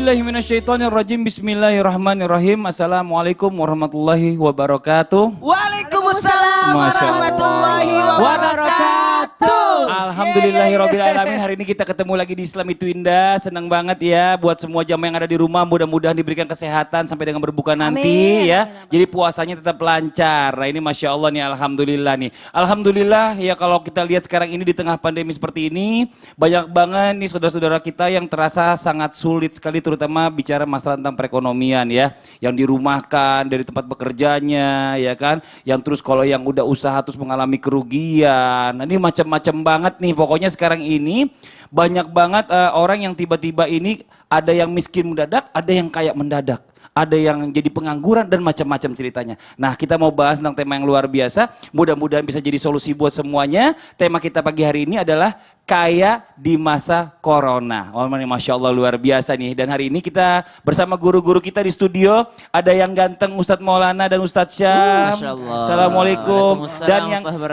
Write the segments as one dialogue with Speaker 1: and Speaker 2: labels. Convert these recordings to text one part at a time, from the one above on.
Speaker 1: A'udzubillahiminasyaitonirrajim. Bismillahirrahmanirrahim. Assalamualaikum warahmatullahi wabarakatuh.
Speaker 2: Waalaikumsalam warahmatullahi wabarakatuh.
Speaker 1: Alhamdulillahirrahmanirrahim. Hari ini kita ketemu lagi di Islam Itu Indah. Senang banget ya buat semua jamaah yang ada di rumah. Mudah-mudahan diberikan kesehatan sampai dengan berbuka nanti ya. Jadi puasanya tetap lancar. Nah ini Masya Allah nih, Alhamdulillah nih. Alhamdulillah ya, kalau kita lihat sekarang ini di tengah pandemi seperti ini, banyak banget nih saudara-saudara kita yang terasa sangat sulit sekali, terutama bicara masalah tentang perekonomian ya. Yang dirumahkan dari tempat bekerjanya ya kan. Yang terus kalau yang udah usaha terus mengalami kerugian. Nah ini macam-macam banget nih. Pokoknya sekarang ini banyak banget orang yang tiba-tiba ini ada yang miskin mendadak, ada yang kaya mendadak. Ada yang jadi pengangguran dan macam-macam ceritanya. Nah kita mau bahas tentang tema yang luar biasa. Mudah-mudahan bisa jadi solusi buat semuanya. Tema kita pagi hari ini adalah kaya di masa corona. Oh, Masya Allah luar biasa nih. Dan hari ini kita bersama guru-guru kita di studio. Ada yang ganteng Ustadz Maulana dan Ustadz Syam.
Speaker 2: Masya Allah.
Speaker 1: Assalamualaikum.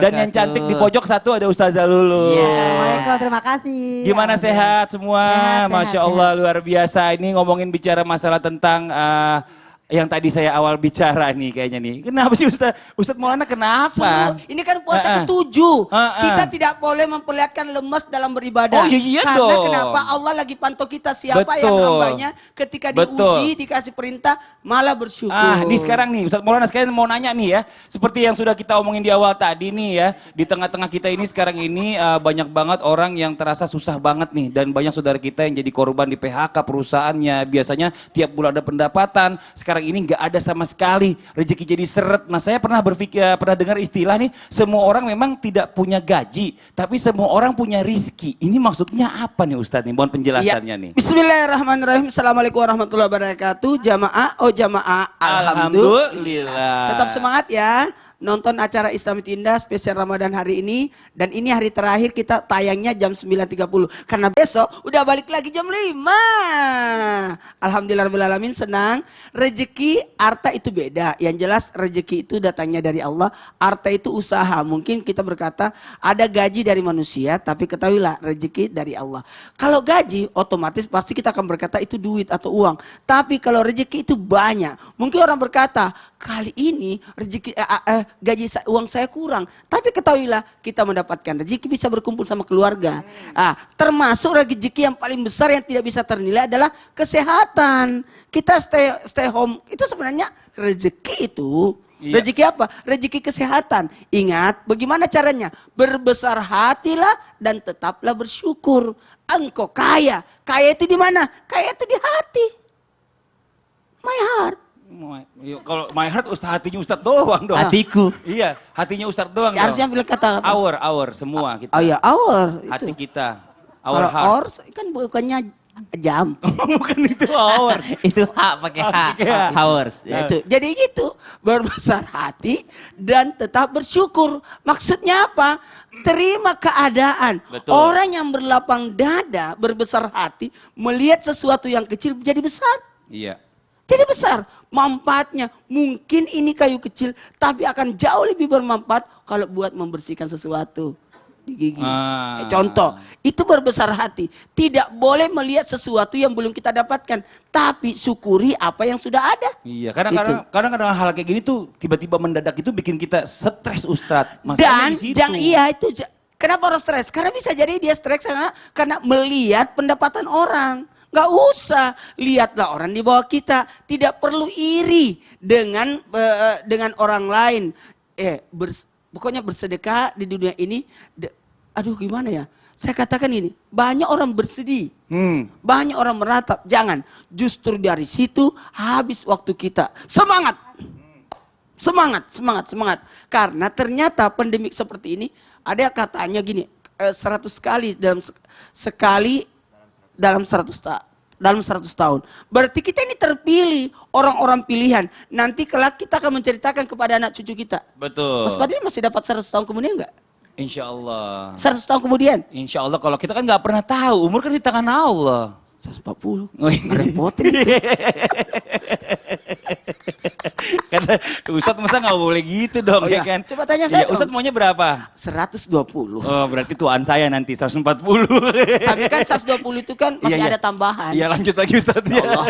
Speaker 1: Dan yang cantik di pojok satu ada Ustazah Lulu.
Speaker 3: Assalamualaikum, terima kasih.
Speaker 1: Gimana sehat semua?
Speaker 3: Sehat,
Speaker 1: Masya Allah luar biasa. Ini ngomongin bicara masalah tentang yang tadi saya awal bicara nih kayaknya nih. Kenapa sih Ustadz Maulana kenapa?
Speaker 2: Ini kan puasa ke-7. Kita tidak boleh memperlihatkan lemas dalam beribadah.
Speaker 1: Oh iya
Speaker 2: Karena
Speaker 1: dong.
Speaker 2: kenapa Allah lagi pantau kita siapa
Speaker 1: Betul.
Speaker 2: yang hambanya ketika diuji, dikasih perintah malah bersyukur.
Speaker 1: Nih sekarang nih Ustadz Maulana sekalian mau nanya nih ya. Seperti yang sudah kita omongin di awal tadi nih ya. Di tengah-tengah kita ini sekarang ini banyak banget orang yang terasa susah banget nih. Dan banyak saudara kita yang jadi korban di PHK perusahaannya. Biasanya tiap bulan ada pendapatan. Sekarang ini nggak ada sama sekali, rezeki jadi seret. Nah saya pernah pernah dengar istilah nih, semua orang memang tidak punya gaji, tapi semua orang punya rizki. Ini maksudnya apa nih Ustadz nih? Mohon penjelasannya nih.
Speaker 2: Bismillahirrahmanirrahim. Assalamualaikum warahmatullahi wabarakatuh. Jamaah, alhamdulillah. Tetap semangat ya. Nonton acara Islam Itu Indah spesial Ramadan hari ini. Dan ini hari terakhir kita tayangnya jam 9.30. Karena besok udah balik lagi jam 5. Alhamdulillahirrahmanirrahim, senang. Rezeki, harta itu beda. Yang jelas rezeki itu datangnya dari Allah. Harta itu usaha. Mungkin kita berkata ada gaji dari manusia. Tapi ketahuilah rezeki dari Allah. Kalau gaji otomatis pasti kita akan berkata itu duit atau uang. Tapi kalau rezeki itu banyak. Mungkin orang berkata kali ini rezeki uang saya kurang, tapi ketahuilah kita mendapatkan rezeki bisa berkumpul sama keluarga. Termasuk rezeki yang paling besar yang tidak bisa ternilai adalah kesehatan. Kita stay home itu sebenarnya rezeki itu. Iya. Rezeki apa? Rezeki kesehatan. Ingat, bagaimana caranya? Berbesar hatilah dan tetaplah bersyukur. Engkau kaya. Kaya itu di mana? Kaya itu di hati. My heart.
Speaker 1: Kalau my heart hatinya Ustadz doang dong.
Speaker 4: Hatiku.
Speaker 1: Iya, hatinya Ustadz doang.
Speaker 2: Harusnya bilang kata
Speaker 1: our semua kita.
Speaker 2: Oh iya, our.
Speaker 1: Hati
Speaker 2: Itu.
Speaker 1: kita.
Speaker 2: Kalau
Speaker 1: Our heart.
Speaker 2: hours kan bukannya jam.
Speaker 1: Bukan itu hours.
Speaker 4: Itu H pakai H. Hours.
Speaker 2: Ya, itu. Jadi gitu, berbesar hati dan tetap bersyukur. Maksudnya apa? Terima keadaan.
Speaker 1: Betul.
Speaker 2: Orang yang berlapang dada, berbesar hati, melihat sesuatu yang kecil menjadi besar.
Speaker 1: Iya.
Speaker 2: Jadi besar manfaatnya. Mungkin ini kayu kecil, tapi akan jauh lebih bermanfaat kalau buat membersihkan sesuatu di gigi. Contoh, itu berbesar hati. Tidak boleh melihat sesuatu yang belum kita dapatkan, tapi syukuri apa yang sudah ada.
Speaker 1: Iya, kadang-kadang hal kayak gini tuh tiba-tiba mendadak itu bikin kita stres Ustadz.
Speaker 2: Dan kenapa orang stres? Karena bisa jadi dia stres karena melihat pendapatan orang. Gak usah, lihatlah orang di bawah kita. Tidak perlu iri dengan orang lain. Pokoknya bersedekah di dunia ini. Aduh gimana ya? Saya katakan ini, banyak orang bersedih. Banyak orang meratap. Jangan, justru dari situ habis waktu kita. Semangat! Semangat. Karena ternyata pandemik seperti ini, ada katanya gini, 100 kali dalam 100 tahun. Berarti kita ini terpilih, orang-orang pilihan. Nanti kelak kita akan menceritakan kepada anak cucu kita.
Speaker 1: Betul.
Speaker 2: Mas Fadil masih dapat 100 tahun kemudian enggak?
Speaker 1: Insya Allah.
Speaker 2: 100 tahun kemudian?
Speaker 1: Insya Allah, kalau kita kan nggak pernah tahu, umur kan di tangan Allah.
Speaker 2: 140.
Speaker 1: Oh, iya.
Speaker 2: Repotin itu.
Speaker 1: Kata Ustadz masa nggak boleh gitu dong
Speaker 2: Oh
Speaker 1: ya
Speaker 2: iya.
Speaker 1: kan?
Speaker 2: Coba tanya saya
Speaker 1: Iya, Ustadz
Speaker 2: dong.
Speaker 1: maunya berapa?
Speaker 2: 120.
Speaker 1: Oh berarti tuan saya nanti 140.
Speaker 2: Tapi kan 120 itu kan masih
Speaker 1: Iya, iya.
Speaker 2: ada tambahan.
Speaker 1: Iya lanjut lagi Ustadz ya.
Speaker 2: Allah.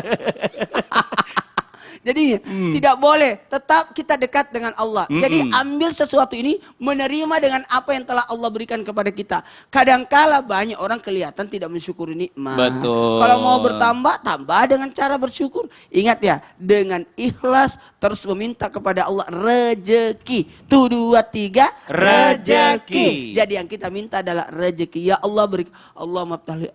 Speaker 2: Jadi tidak boleh, tetap kita dekat dengan Allah. Jadi ambil sesuatu ini, menerima dengan apa yang telah Allah berikan kepada kita. Kadangkala banyak orang kelihatan tidak mensyukuri nikmat.
Speaker 1: Betul.
Speaker 2: Kalau mau bertambah, tambah dengan cara bersyukur. Ingat ya, dengan ikhlas terus meminta kepada Allah rezeki. Tuh 2, 3,
Speaker 1: Rezeki.
Speaker 2: Jadi yang kita minta adalah rezeki. Ya Allah beri, Allah maftahli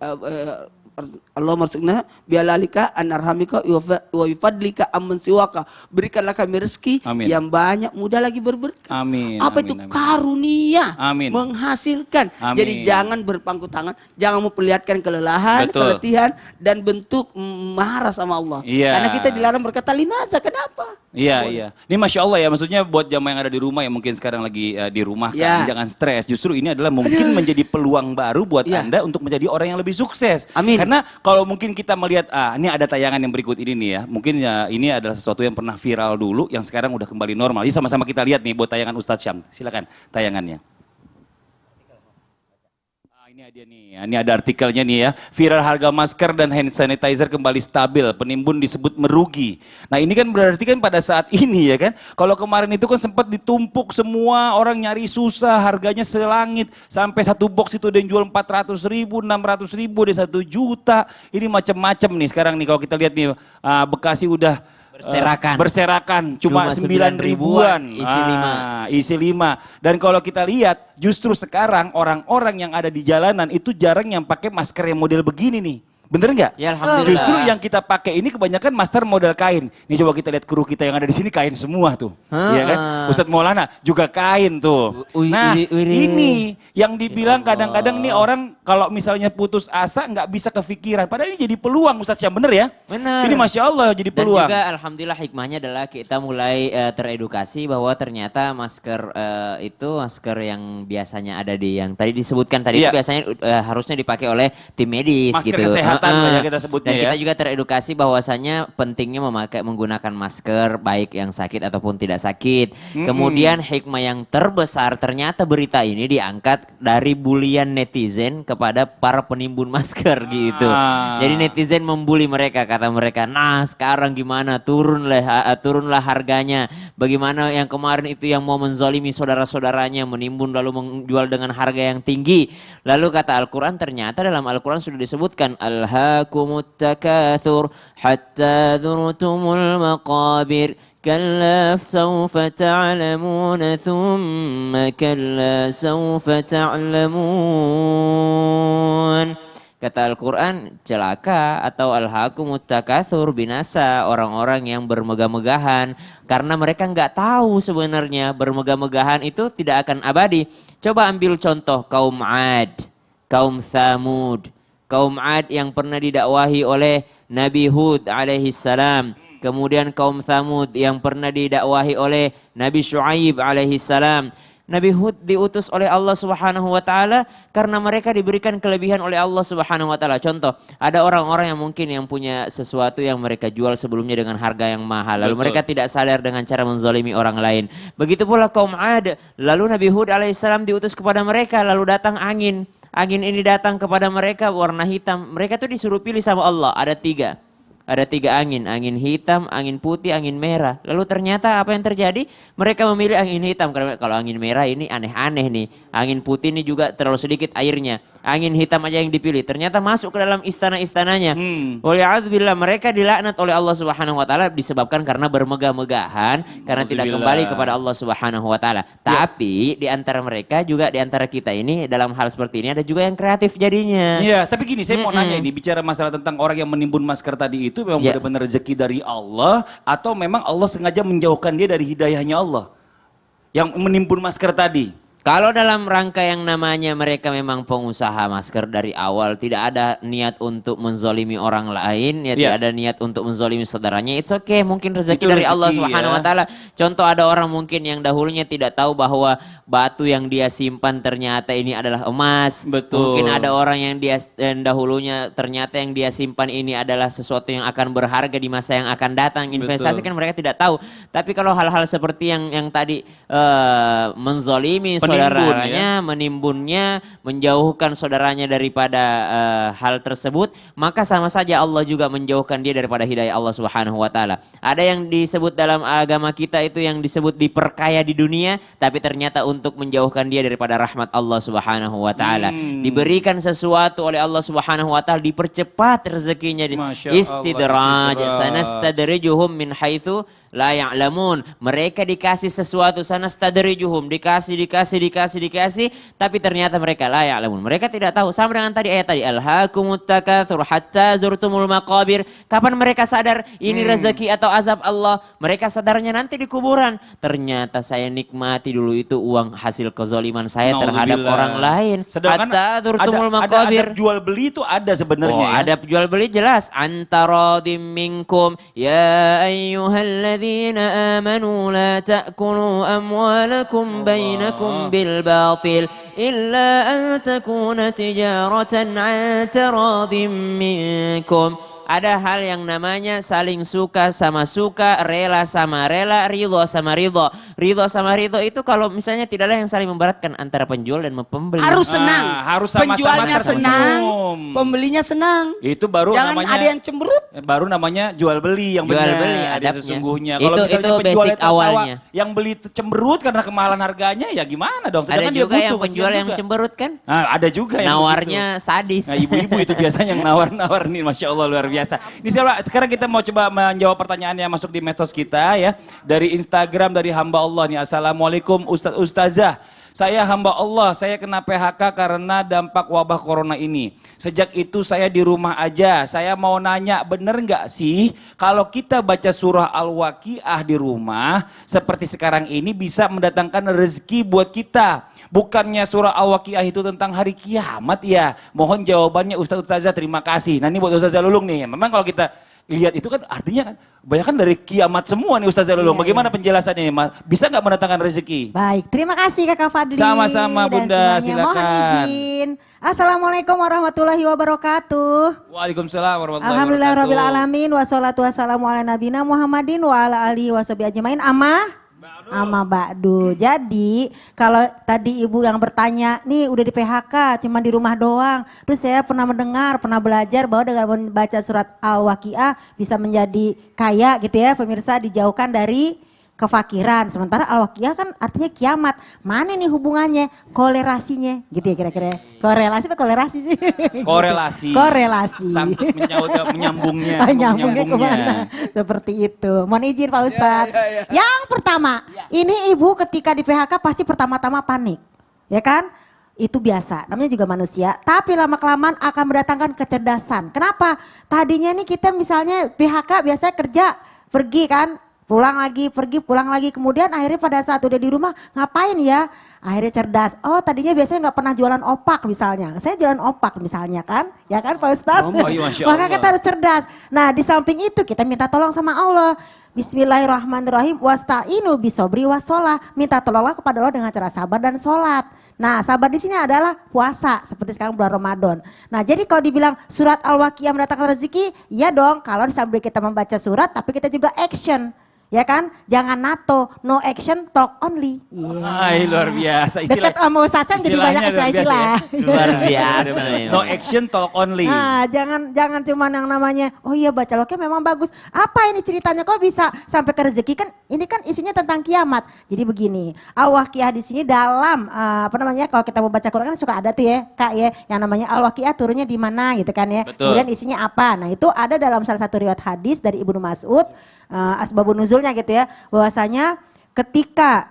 Speaker 2: Allah maksudnya bialalika anarhamika wa wifadlika amman siwaka. Berikanlah kami rezeki
Speaker 1: Amin.
Speaker 2: yang banyak, mudah lagi berberkah.
Speaker 1: Amin.
Speaker 2: Apa
Speaker 1: amin,
Speaker 2: itu
Speaker 1: amin.
Speaker 2: karunia?
Speaker 1: Amin.
Speaker 2: Menghasilkan.
Speaker 1: Amin.
Speaker 2: Jadi jangan berpangku tangan, jangan memperlihatkan kelelahan,
Speaker 1: Betul.
Speaker 2: keletihan dan bentuk marah sama Allah.
Speaker 1: Iya.
Speaker 2: Karena kita dilarang berkata limaza, kenapa?
Speaker 1: Iya, iya. Ini Masya Allah ya, maksudnya buat jamaah yang ada di rumah yang mungkin sekarang lagi di rumah kan,
Speaker 2: Ya.
Speaker 1: jangan stres. Justru ini adalah mungkin menjadi peluang baru buat
Speaker 2: Ya.
Speaker 1: Anda untuk menjadi orang yang lebih sukses.
Speaker 2: Amin.
Speaker 1: Karena kalau mungkin kita melihat, ini ada tayangan yang berikut ini nih ya, mungkin ya ini adalah sesuatu yang pernah viral dulu, yang sekarang udah kembali normal. Jadi sama-sama kita lihat nih buat tayangan Ustadz Syam. Silakan tayangannya. Ini dia nih, ini ada artikelnya nih ya. Viral harga masker dan hand sanitizer kembali stabil, penimbun disebut merugi. Nah ini kan berarti kan pada saat ini ya kan, kalau kemarin itu kan sempat ditumpuk semua, orang nyari susah, harganya selangit. Sampai satu box itu ada yang jual 400.000, 600.000, ada 1 juta. Ini macam-macam nih sekarang nih kalau kita lihat nih, Bekasi udah berserakan cuma 9 ribuan isi 5. Dan kalau kita lihat justru sekarang orang-orang yang ada di jalanan itu jarang yang pakai masker yang model begini nih. Bener nggak?
Speaker 4: Ya, alhamdulillah.
Speaker 1: Justru yang kita pakai ini kebanyakan masker model kain. Nih coba kita lihat kru kita yang ada di sini kain semua tuh. Iya kan? Ustadz Maulana juga kain tuh. Nah ini yang dibilang kadang-kadang nih orang kalau misalnya putus asa nggak bisa kepikiran. Padahal ini jadi peluang Ustadz yang bener ya.
Speaker 4: Benar.
Speaker 1: Ini Masya Allah jadi
Speaker 4: Dan
Speaker 1: peluang.
Speaker 4: juga alhamdulillah hikmahnya adalah kita mulai teredukasi bahwa ternyata masker itu masker yang biasanya ada di yang tadi disebutkan tadi
Speaker 1: Iya.
Speaker 4: itu biasanya harusnya dipakai oleh tim medis
Speaker 1: Masker
Speaker 4: gitu.
Speaker 1: kesehatan lah ya kita sebutnya
Speaker 4: Dan
Speaker 1: ya.
Speaker 4: kita juga teredukasi bahwasanya pentingnya menggunakan masker baik yang sakit ataupun tidak sakit. Kemudian hikmah yang terbesar ternyata berita ini diangkat dari bulian netizen kepada para penimbun masker gitu. Jadi netizen membuli mereka, kata mereka, nah sekarang gimana turunlah harganya. Bagaimana yang kemarin itu yang mau menzalimi saudara-saudaranya menimbun lalu menjual dengan harga yang tinggi. Lalu kata Al-Quran, ternyata dalam Al-Quran sudah disebutkan alhaakumut takatsur hatta dzurtumul maqabir kalla sawfa ta'lamun thumma kalla sawfa ta'lamun. Kata Al-Quran, celaka atau alhaakumut takatsur, binasa orang-orang yang bermegah-megahan. Karena mereka nggak tahu sebenarnya bermegah-megahan itu tidak akan abadi. Coba ambil contoh kaum Ad, kaum Thamud. Kaum Ad yang pernah didakwahi oleh Nabi Hud alaihissalam. Kemudian kaum Thamud yang pernah didakwahi oleh Nabi Shu'aib alaihissalam. Nabi Hud diutus oleh Allah Subhanahu wa taala karena mereka diberikan kelebihan oleh Allah Subhanahu wa taala. Contoh, ada orang-orang yang mungkin yang punya sesuatu yang mereka jual sebelumnya dengan harga yang mahal. Lalu mereka tidak sadar dengan cara menzalimi orang lain. Begitu pula kaum Ad. Lalu Nabi Hud alaihissalam diutus kepada mereka, lalu datang angin. Angin ini datang kepada mereka warna hitam. Mereka tuh disuruh pilih sama Allah, ada 3. Ada 3 angin, angin hitam, angin putih, angin merah. Lalu ternyata apa yang terjadi? Mereka memilih angin hitam. Karena kalau angin merah ini aneh-aneh nih. Angin putih ini juga terlalu sedikit airnya. Angin hitam aja yang dipilih. Ternyata masuk ke dalam istana-istananya. Wali'adzubillah, mereka dilaknat oleh Allah Subhanahu wa taala disebabkan karena bermegah-megahan, karena tidak kembali kepada Allah Subhanahu wa taala. Tapi di antara mereka juga di antara kita ini dalam hal seperti ini ada juga yang kreatif jadinya.
Speaker 1: Iya, tapi gini saya mau nanya ini, bicara masalah tentang orang yang menimbun masker tadi itu memang benar-benar rezeki dari Allah atau memang Allah sengaja menjauhkan dia dari hidayahnya Allah? Yang menimbun masker tadi.
Speaker 4: Kalau dalam rangka yang namanya mereka memang pengusaha masker dari awal, tidak ada niat untuk menzolimi orang lain, ya tidak ada niat untuk menzolimi saudaranya, it's okay, mungkin rezeki
Speaker 1: Itu
Speaker 4: dari Allah
Speaker 1: rezeki,
Speaker 4: Subhanahu wa taala. Contoh ada orang mungkin yang dahulunya tidak tahu bahwa batu yang dia simpan ternyata ini adalah emas.
Speaker 1: Betul.
Speaker 4: Mungkin ada orang yang dahulunya ternyata yang dia simpan ini adalah sesuatu yang akan berharga di masa yang akan datang. Investasi kan mereka tidak tahu. Tapi kalau hal-hal seperti yang tadi menzolimi saudaranya, menimbunnya, menjauhkan saudaranya daripada hal tersebut, maka sama saja Allah juga menjauhkan dia daripada hidayah Allah Subhanahu wa taala. Ada yang disebut dalam agama kita itu yang disebut diperkaya di dunia, tapi ternyata untuk menjauhkan dia daripada rahmat Allah Subhanahu wa taala. Diberikan sesuatu oleh Allah Subhanahu wa taala, dipercepat rezekinya.
Speaker 1: Masya Allah,
Speaker 4: Istidraj,
Speaker 1: istidraj.
Speaker 4: sanastadrijuhum min haitsu la ya'lamun. Mereka dikasih sesuatu, sanastadrijuhum, dikasih, tapi ternyata mereka la ya'lamun. Mereka tidak tahu. Sama dengan tadi ayat tadi, alhaakumut takatsur hatta zurtumul maqabir. Kapan mereka sadar ini rezeki atau azab Allah? Mereka sadarnya nanti di kuburan. Ternyata saya nikmati dulu itu uang hasil kezoliman saya terhadap
Speaker 1: Nauzubillah.
Speaker 4: orang lain.
Speaker 1: Sedangkan
Speaker 4: Hatta zurtumul
Speaker 1: ada
Speaker 4: maqabir.
Speaker 1: jual beli itu ada sebenarnya.
Speaker 4: Oh, ada jual beli jelas. Antaradim minkum ya ayyuhalladzina amanu la ta'kulu amwalakum bainakum bil batil illa an takuna tijaratan an taradim minkum. Ada hal yang namanya saling suka sama suka, rela sama rela, ridho sama ridho. Ridho sama ridho itu kalau misalnya tidaklah yang saling memberatkan antara penjual dan pembeli.
Speaker 2: Harus senang.
Speaker 1: harus sama-sama
Speaker 2: Penjualnya senang,
Speaker 1: tersenyum.
Speaker 2: pembelinya senang.
Speaker 1: Itu baru
Speaker 2: Jangan
Speaker 1: namanya
Speaker 2: ada yang cemberut.
Speaker 1: baru namanya jual beli yang
Speaker 4: Jual
Speaker 1: benar
Speaker 4: beli
Speaker 1: ada
Speaker 4: adabnya.
Speaker 1: sesungguhnya.
Speaker 4: Itu-
Speaker 1: Kalau misalnya
Speaker 4: itu
Speaker 1: penjualnya
Speaker 4: basic
Speaker 1: tertawa,
Speaker 4: awalnya.
Speaker 1: yang beli itu cemberut karena kemahalan harganya ya gimana dong?
Speaker 4: Ada
Speaker 1: Sedangkan dia
Speaker 4: juga
Speaker 1: butuh,
Speaker 4: yang penjual
Speaker 1: kasihan
Speaker 4: yang
Speaker 1: juga.
Speaker 4: cemberut kan?
Speaker 1: Ada juga yang
Speaker 4: Nawarnya sadis.
Speaker 1: begitu. Nah, ibu-ibu itu biasanya yang nawar-nawar nih, Masya Allah luar biasa. Ini sekarang kita mau coba menjawab pertanyaan yang masuk di medsos kita ya. Dari Instagram dari hamba Allah nih. Assalamualaikum Ustazah. Saya hamba Allah, saya kena PHK karena dampak wabah corona ini. Sejak itu saya di rumah aja. Saya mau nanya, bener nggak sih kalau kita baca surah Al-Waqiah di rumah seperti sekarang ini bisa mendatangkan rezeki buat kita? Bukannya surah Al-Waqiah itu tentang hari kiamat ya? Mohon jawabannya Ustazah, terima kasih. Nah ini buat Ustazah Lulung nih. Memang kalau kita lihat itu kan artinya kan banyak kan dari kiamat semua nih Ustazah Lulung. Bagaimana penjelasannya nih? Bisa nggak mendatangkan rezeki?
Speaker 3: Baik, terima kasih Kakak Fadli.
Speaker 1: Sama-sama,
Speaker 3: dan
Speaker 1: Bunda,
Speaker 3: semuanya. Mohon
Speaker 1: silakan.
Speaker 3: izin. Assalamualaikum warahmatullahi wabarakatuh.
Speaker 1: Waalaikumsalam warahmatullahi
Speaker 3: Alhamdulillah
Speaker 1: wabarakatuh.
Speaker 3: rabbil alamin wassalatu wassalamu ala nabina Muhammadin wa ala alihi washabihi ajmain. Ama ba'du. Jadi kalau tadi ibu yang bertanya, nih udah di PHK cuma di rumah doang. Terus saya pernah mendengar, pernah belajar bahwa dengan membaca surat Al-Waqiah bisa menjadi kaya gitu ya pemirsa, dijauhkan dari kefakiran. Sementara Al-Waqiah kan artinya kiamat. Mana nih hubungannya? Kolerasinya gitu ya kira-kira. Korelasi apa kolerasi sih?
Speaker 1: Korelasi.
Speaker 3: Korelasi.
Speaker 1: Sampai menyambungnya.
Speaker 3: Ah,
Speaker 1: sama
Speaker 3: nyambungnya kemana? Seperti itu. Mohon izin Pak Ustadz. Yang pertama, ini ibu ketika di PHK pasti pertama-tama panik. Ya kan? Itu biasa, namanya juga manusia. Tapi lama-kelamaan akan mendatangkan kecerdasan. Kenapa? Tadinya nih kita misalnya PHK biasanya kerja, pergi kan, pulang lagi, pergi, pulang lagi. Kemudian akhirnya pada saat udah di rumah, ngapain ya? Akhirnya cerdas. Oh tadinya biasanya nggak pernah jualan opak misalnya. Saya jualan opak misalnya kan. Ya kan Pak Ustadz?
Speaker 1: Oh, iya, Masya
Speaker 3: Maka
Speaker 1: Allah.
Speaker 3: kita harus cerdas. Nah di samping itu kita minta tolong sama Allah. Bismillahirrahmanirrahim. Wasta'inu bisobri wassalah. Minta tolonglah kepada Allah dengan cara sabar dan sholat. Nah sabar di sini adalah puasa. Seperti sekarang bulan Ramadan. Nah jadi kalau dibilang surat Al-Waqiah mendatangkan rezeki. Ya dong kalau sambil kita membaca surat tapi kita juga action. Ya kan, jangan NATO, no action, talk only.
Speaker 1: Ay, luar biasa.
Speaker 3: Dekat sama Ustadz Sam jadi banyak
Speaker 1: istilahnya luar biasa
Speaker 3: istilah-istilah.
Speaker 1: ya.
Speaker 4: Luar biasa
Speaker 1: Benar-benar.
Speaker 4: memang.
Speaker 1: No action, talk only.
Speaker 3: Nah, jangan cuma yang namanya, oh iya baca loknya memang bagus. Apa ini ceritanya kok bisa sampai ke rezeki kan? Ini kan isinya tentang kiamat. Jadi begini, Al-Waqiah di sini dalam apa namanya? Kalau kita mau baca Quran kan suka ada tuh ya, Kak ya, yang namanya Al-Waqiah turunnya di mana gitu kan ya.
Speaker 1: Betul.
Speaker 3: Kemudian isinya apa? Nah, itu ada dalam salah satu riwayat hadis dari Ibnu Mas'ud, asbabun nuzulnya gitu ya, bahwasanya ketika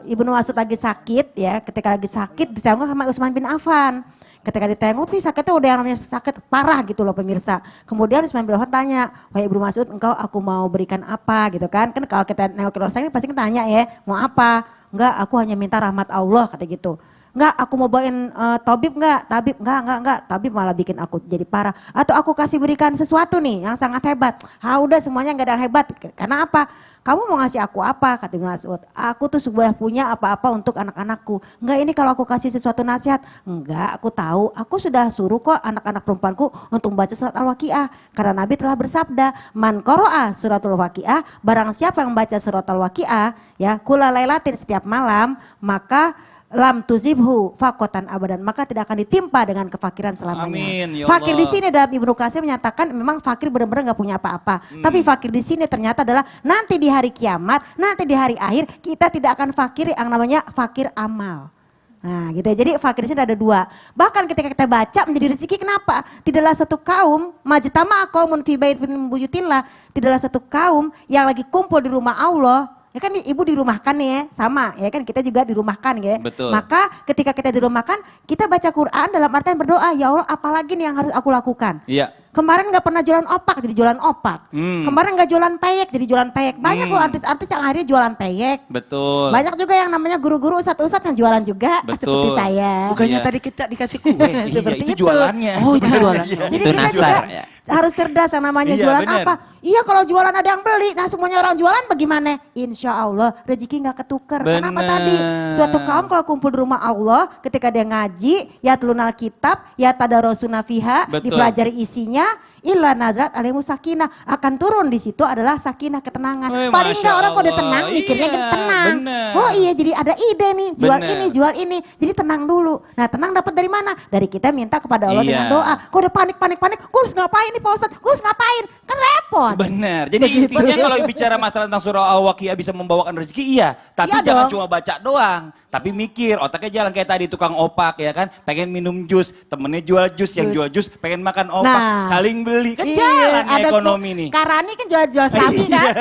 Speaker 3: Ibnu Mas'ud lagi sakit ya, ketika lagi sakit ditengok sama Utsman bin Affan. Ketika ditengok sih sakitnya udah yang namanya sakit parah gitu loh pemirsa. Kemudian Utsman bin Affan tanya, wahai Ibnu Mas'ud engkau aku mau berikan apa gitu kan. Kan kalau kita nengok ke orang sakit pasti kita tanya ya, mau apa? Enggak, aku hanya minta rahmat Allah kata gitu. Enggak, aku mau bawain tabib enggak? Tabib enggak. Tabib malah bikin aku jadi parah. Atau aku kasih berikan sesuatu nih yang sangat hebat. Udah semuanya enggak ada yang hebat. Karena apa? Kamu mau ngasih aku apa? Kata Ibnu Mas'ud. Aku tuh sudah punya apa-apa untuk anak-anakku. Enggak, ini kalau aku kasih sesuatu nasihat. Enggak, aku tahu. Aku sudah suruh kok anak-anak perempuanku untuk membaca surat Al-Waqiah. Karena Nabi telah bersabda, man qara'a suratul Waqiah, barang siapa yang membaca surat Al-Waqiah, ya, kula lailatin setiap malam, maka lam tuzibhu fakotan abadan, maka tidak akan ditimpa dengan kefakiran selamanya.
Speaker 1: Amin, ya
Speaker 3: Fakir di
Speaker 1: Allah.
Speaker 3: sini dalam Ibnu Katsir menyatakan memang fakir benar-benar nggak punya apa-apa. Tapi fakir di sini ternyata adalah nanti di hari kiamat, nanti di hari akhir kita tidak akan fakir yang namanya fakir amal. Nah gitu ya, jadi fakir di sini ada dua. Bahkan ketika kita baca menjadi rezeki, kenapa? Tidaklah satu kaum, majtama qaumun fi baitin min buyutillah, tidaklah satu kaum yang lagi kumpul di rumah Allah. Ya kan ibu dirumahkan nih ya, sama ya kan kita juga dirumahkan ya.
Speaker 1: Betul.
Speaker 3: Maka ketika kita dirumahkan, kita baca Quran dalam artian berdoa, ya Allah apalagi nih yang harus aku lakukan.
Speaker 1: Iya.
Speaker 3: Kemarin nggak pernah jualan opak jadi jualan opak. Kemarin nggak jualan peyek jadi jualan peyek. Banyak loh artis-artis yang akhirnya jualan peyek.
Speaker 1: Betul.
Speaker 3: Banyak juga yang namanya guru-guru ustadz-ustadz yang jualan juga.
Speaker 1: Betul.
Speaker 3: Seperti saya.
Speaker 2: Bukannya
Speaker 1: Iya.
Speaker 2: tadi kita dikasih kue.
Speaker 1: Iya,
Speaker 3: Seperti
Speaker 1: itu
Speaker 3: itu.
Speaker 1: jualannya.
Speaker 2: Oh, itu jualannya.
Speaker 3: Jadi
Speaker 4: Itu
Speaker 3: kita
Speaker 4: nastar,
Speaker 3: juga
Speaker 4: ya.
Speaker 3: harus cerdas yang namanya
Speaker 1: Iya,
Speaker 3: jualan
Speaker 1: bener.
Speaker 3: apa. Iya kalau jualan ada yang beli, nah semuanya orang jualan bagaimana? Insya Allah rezeki nggak ketuker. Kenapa
Speaker 1: Bener.
Speaker 3: tadi? Suatu kaum kalau kumpul di rumah Allah, ketika dia ngaji, ya telunal kitab, ya tadarosuna fiha,
Speaker 1: Betul.
Speaker 3: dipelajari isinya, illa nazat alaihimus sakinah, akan turun di situ adalah sakinah, ketenangan.
Speaker 1: Wih,
Speaker 3: Paling
Speaker 1: Masya
Speaker 3: enggak orang kalau udah
Speaker 1: Allah.
Speaker 3: tenang mikirnya
Speaker 1: Iya,
Speaker 3: tenang.
Speaker 1: bener.
Speaker 3: Oh iya jadi ada ide nih, jual
Speaker 1: Bener.
Speaker 3: ini, jual ini. Jadi tenang dulu. Nah tenang dapat dari mana? Dari kita minta kepada Allah
Speaker 1: Iya.
Speaker 3: dengan doa. Kok udah panik, gue harus ngapain nih Pak Ustadz? Gue harus ngapain? Kan repot.
Speaker 1: Benar. Jadi intinya kalau bicara masalah tentang surah Al-Waqiah bisa membawakan rezeki, iya. Tapi
Speaker 3: Iya
Speaker 1: jangan
Speaker 3: dong.
Speaker 1: cuma baca doang. Tapi mikir, otaknya jalan kayak tadi tukang opak ya kan. Pengen minum jus, temennya jual jus, yang jual jus pengen makan opak.
Speaker 3: Nah.
Speaker 1: Saling beli, kan
Speaker 3: Iya,
Speaker 1: jalan ya
Speaker 3: ada
Speaker 1: ekonomi nih.
Speaker 3: Karani kan jual-jual sapi kan.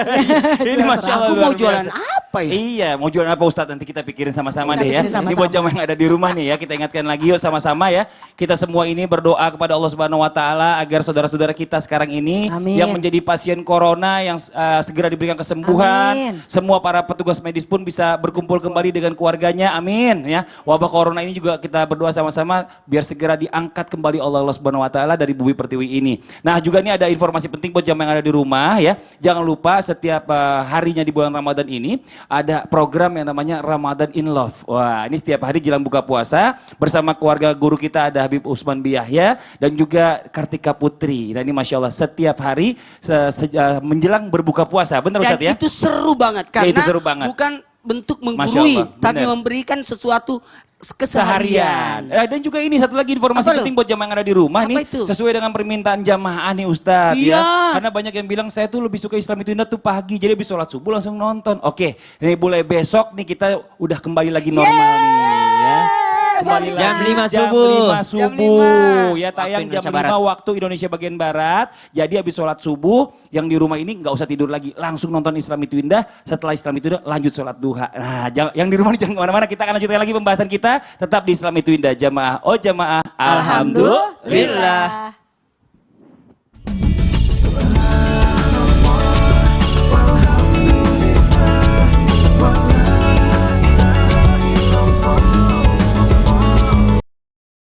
Speaker 1: Ini Masya Allah
Speaker 2: Aku
Speaker 1: luar
Speaker 2: mau jualan
Speaker 1: biasa.
Speaker 2: apa ya?
Speaker 1: Iya, mau jualan apa Ustadz nanti kita pikirin sama-sama
Speaker 3: Kita
Speaker 1: deh ya.
Speaker 3: pikirin sama-sama.
Speaker 1: Ini buat jamaah yang ada di rumah nih ya, kita ingatkan lagi yuk sama-sama ya. Kita semua ini berdoa kepada Allah Subhanahu wa taala agar saudara-saudara kita sekarang ini
Speaker 3: Amin.
Speaker 1: yang menjadi pasien corona yang segera diberikan kesembuhan.
Speaker 3: Amin.
Speaker 1: Semua para petugas medis pun bisa berkumpul kembali dengan keluarganya. Amin ya. Wabah corona ini juga kita berdoa sama-sama biar segera diangkat kembali oleh Allah Subhanahu wa taala dari bumi pertiwi ini. Nah, juga ini ada informasi penting buat jamaah yang ada di rumah ya. Jangan lupa setiap harinya di bulan Ramadan ini ada program yang namanya Ramadan in Love. Wah, ini setiap hari jelang buka puasa bersama keluarga guru kita ada Habib Usman Biyahya dan juga Kartika Putri. Dan ini Masya Allah setiap hari menjelang berbuka puasa. Benar
Speaker 2: Dan
Speaker 1: Ustadz ya?
Speaker 2: itu seru banget karena
Speaker 1: itu seru banget.
Speaker 2: bukan bentuk
Speaker 1: Masya
Speaker 2: menggurui,
Speaker 1: Allah,
Speaker 2: tapi
Speaker 1: benar.
Speaker 2: memberikan sesuatu
Speaker 1: Seharian.
Speaker 2: keseharian.
Speaker 1: Dan juga ini satu lagi informasi
Speaker 2: Apa lu?
Speaker 1: penting buat jamaah yang ada di rumah
Speaker 2: Apa
Speaker 1: nih.
Speaker 2: itu?
Speaker 1: Sesuai dengan permintaan jamaah nih Ustadz
Speaker 2: Iya.
Speaker 1: ya. Karena banyak yang bilang saya tuh lebih suka Islam itu indah tuh pagi. Jadi habis sholat subuh langsung nonton. Oke, ini mulai besok nih kita udah kembali lagi normal nih ya. Kembali
Speaker 4: Jam
Speaker 1: lagi
Speaker 4: 5
Speaker 1: jam
Speaker 4: subuh.
Speaker 1: 5 subuh.
Speaker 2: Jam 5.
Speaker 1: Ya tayang
Speaker 4: Waktu
Speaker 1: jam
Speaker 4: Indonesia
Speaker 1: 5
Speaker 4: Barat.
Speaker 1: waktu Indonesia bagian Barat. Jadi habis sholat subuh yang di rumah ini nggak usah tidur lagi. Langsung nonton Islam itu indah. Setelah Islam itu indah lanjut sholat duha. Nah yang di rumah ini jangan kemana-mana. Kita akan lanjutkan lagi pembahasan kita. Tetap di Islam itu indah jamaah. Oh jamaah. Alhamdulillah.
Speaker 4: Alhamdulillah.